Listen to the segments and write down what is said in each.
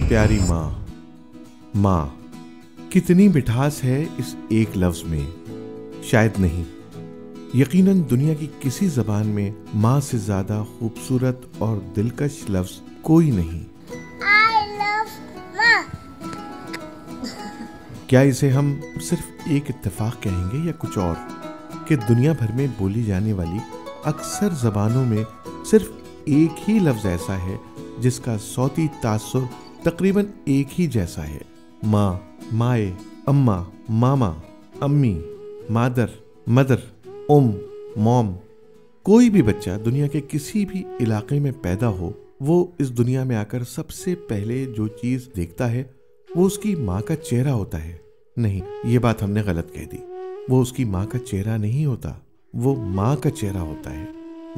प्यारी माँ। माँ, कितनी मिठास है इस एक लफ्ज में। शायद नहीं, यकीनन दुनिया की किसी जबान में माँ से ज्यादा खूबसूरत और दिलकश लफ्ज कोई नहीं। I love माँ। क्या इसे हम सिर्फ एक इत्तेफाक कहेंगे या कुछ और, कि दुनिया भर में बोली जाने वाली अक्सर जबानों में सिर्फ एक ही लफ्ज ऐसा है जिसका सौती तासुर तकरीबन एक ही जैसा है। माँ, माए, अम्मा, मामा, अम्मी, मादर, मदर, मॉम। कोई भी बच्चा दुनिया के किसी भी इलाके में पैदा हो, वो इस दुनिया में आकर सबसे पहले जो चीज देखता है वो उसकी माँ का चेहरा होता है। नहीं, ये बात हमने गलत कह दी। वो उसकी माँ का चेहरा नहीं होता, वो माँ का चेहरा होता है।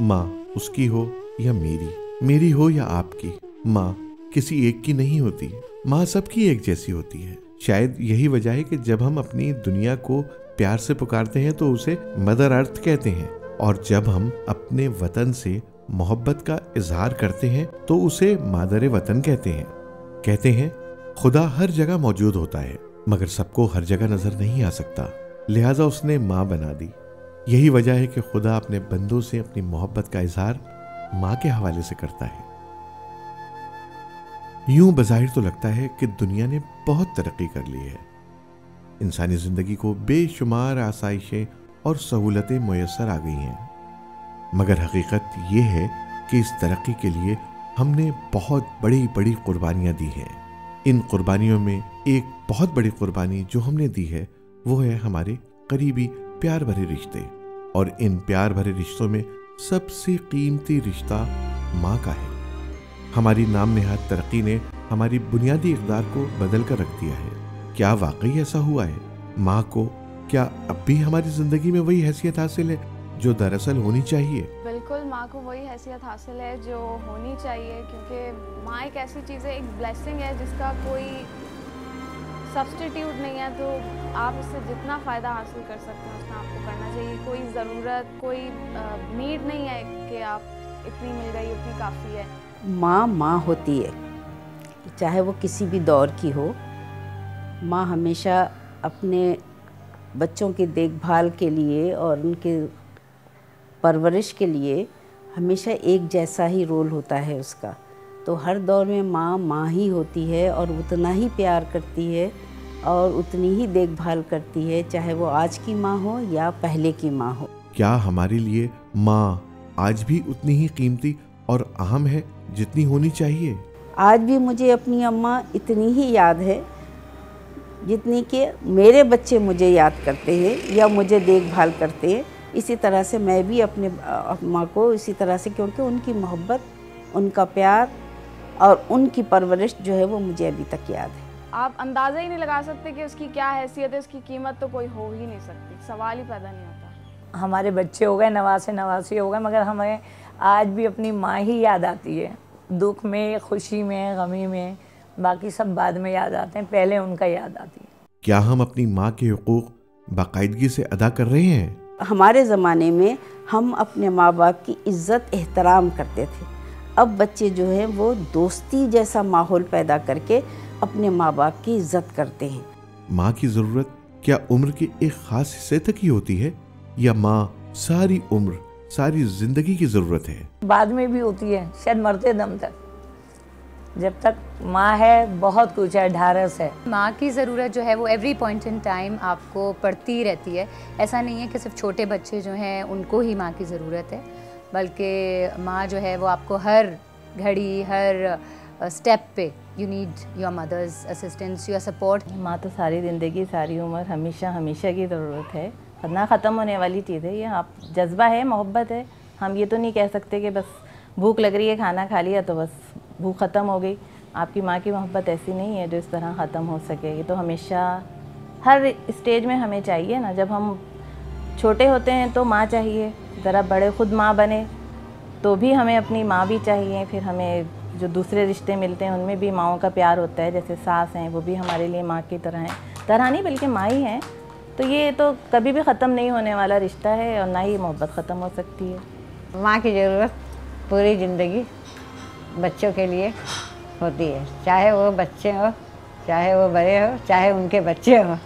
माँ उसकी हो या मेरी हो या आपकी, माँ किसी एक की नहीं होती। माँ सबकी एक जैसी होती है। शायद यही वजह है कि जब हम अपनी दुनिया को प्यार से पुकारते हैं तो उसे मदर अर्थ कहते हैं, और जब हम अपने वतन से मोहब्बत का इजहार करते हैं तो उसे मादर वतन कहते हैं। कहते हैं खुदा हर जगह मौजूद होता है, मगर सबको हर जगह नजर नहीं आ सकता, लिहाजा उसने माँ बना दी। यही वजह है कि खुदा अपने बंदों से अपनी मोहब्बत का इजहार माँ के हवाले से करता है। यूं बज़ाहिर तो लगता है कि दुनिया ने बहुत तरक्की कर ली है, इंसानी जिंदगी को बेशुमार आसाइशें और सहूलतें मुयस्सर आ गई हैं, मगर हकीकत यह है कि इस तरक्की के लिए हमने बहुत बड़ी बड़ी कुर्बानियां दी हैं। इन कुर्बानियों में एक बहुत बड़ी कुर्बानी जो हमने दी है वो है हमारे करीबी प्यार भरे रिश्ते, और इन प्यार भरे रिश्तों में सबसे कीमती रिश्ता माँ का है। हमारी नाम नेहाद तरक्की ने हमारी बुनियादी इक़दार को बदल कर रख दिया है। क्या वाकई ऐसा हुआ है? माँ को क्या अब भी हमारी जिंदगी में वही हैसियत हासिल है जो दरअसल होनी चाहिए? बिल्कुल, माँ को वही हैसियत हासिल है जो होनी चाहिए, क्योंकि माँ एक ऐसी चीज़ है, एक ब्लेसिंग है जिसका कोई सब्स्टिट्यूट नहीं है। तो आप इससे जितना फ़ायदा हासिल कर सकते हैं उतना आपको करना चाहिए। कोई ज़रूरत, कोई नीड नहीं है कि आप इतनी मिल गई उतनी काफ़ी है। माँ माँ होती है, चाहे वो किसी भी दौर की हो। माँ हमेशा अपने बच्चों की देखभाल के लिए और उनके परवरिश के लिए हमेशा एक जैसा ही रोल होता है उसका। तो हर दौर में माँ माँ ही होती है और उतना ही प्यार करती है और उतनी ही देखभाल करती है, चाहे वो आज की माँ हो या पहले की माँ हो। क्या हमारे लिए माँ आज भी उतनी ही कीमती और अहम है जितनी होनी चाहिए? आज भी मुझे अपनी अम्मा इतनी ही याद है जितनी कि मेरे बच्चे मुझे याद करते हैं या मुझे देखभाल करते हैं। इसी तरह से मैं भी अपने अम्मा को इसी तरह से, क्योंकि उनकी मोहब्बत, उनका प्यार और उनकी परवरिश जो है वो मुझे अभी तक याद है। आप अंदाज़ा ही नहीं लगा सकते कि उसकी क्या हैसियत है, उसकी कीमत तो कोई हो ही नहीं सकती, सवाल ही पैदा नहीं होता। हमारे बच्चे हो गए, नवासे नवासी हो गए, मगर हमें आज भी अपनी माँ ही याद आती है। दुख में, खुशी में, गमी में, बाकी सब बाद में याद आते हैं, पहले उनका याद आती है। क्या हम अपनी माँ के हुकूक बाकायदगी से अदा कर रहे हैं? हमारे ज़माने में हम अपने माँ बाप की इज़्ज़त एहतराम करते थे। अब बच्चे जो हैं वो दोस्ती जैसा माहौल पैदा करके अपने माँ बाप की इज़्ज़त करते हैं। माँ की ज़रूरत क्या उम्र के एक ख़ास हिस्से तक ही होती है, या माँ सारी उम्र, सारी ज़िंदगी की ज़रूरत है? बाद में भी होती है, शायद मरते दम तक। जब तक माँ है बहुत कुछ है, ढारस है। माँ की ज़रूरत जो है वो एवरी पॉइंट इन टाइम आपको पड़ती रहती है। ऐसा नहीं है कि सिर्फ छोटे बच्चे जो हैं उनको ही माँ की ज़रूरत है, बल्कि माँ जो है वो आपको हर घड़ी, हर स्टेप पे you need your mother's assistance, your support. माँ तो सारी ज़िंदगी, सारी उम्र, हमेशा हमेशा की ज़रूरत है, ना ख़त्म होने वाली चीज़ है ये। आप जज्बा है, मोहब्बत है। हम ये तो नहीं कह सकते कि बस भूख लग रही है, खाना खा लिया तो बस भूख ख़त्म हो गई। आपकी माँ की मोहब्बत ऐसी नहीं है जो इस तरह ख़त्म हो सके। ये तो हमेशा हर स्टेज में हमें चाहिए ना। जब हम छोटे होते हैं तो माँ चाहिए, ज़रा बड़े खुद माँ बने तो भी हमें अपनी माँ भी चाहिए। फिर हमें जो दूसरे रिश्ते मिलते हैं उनमें भी माँओं का प्यार होता है, जैसे सास हैं वो भी हमारे लिए माँ की तरह हैं, तरह नहीं बल्कि माँ ही हैं। तो ये तो कभी भी ख़त्म नहीं होने वाला रिश्ता है और ना ही मोहब्बत ख़त्म हो सकती है। माँ की ज़रूरत पूरी ज़िंदगी बच्चों के लिए होती है, चाहे वो बच्चे हो, चाहे वो बड़े हो, चाहे उनके बच्चे हो।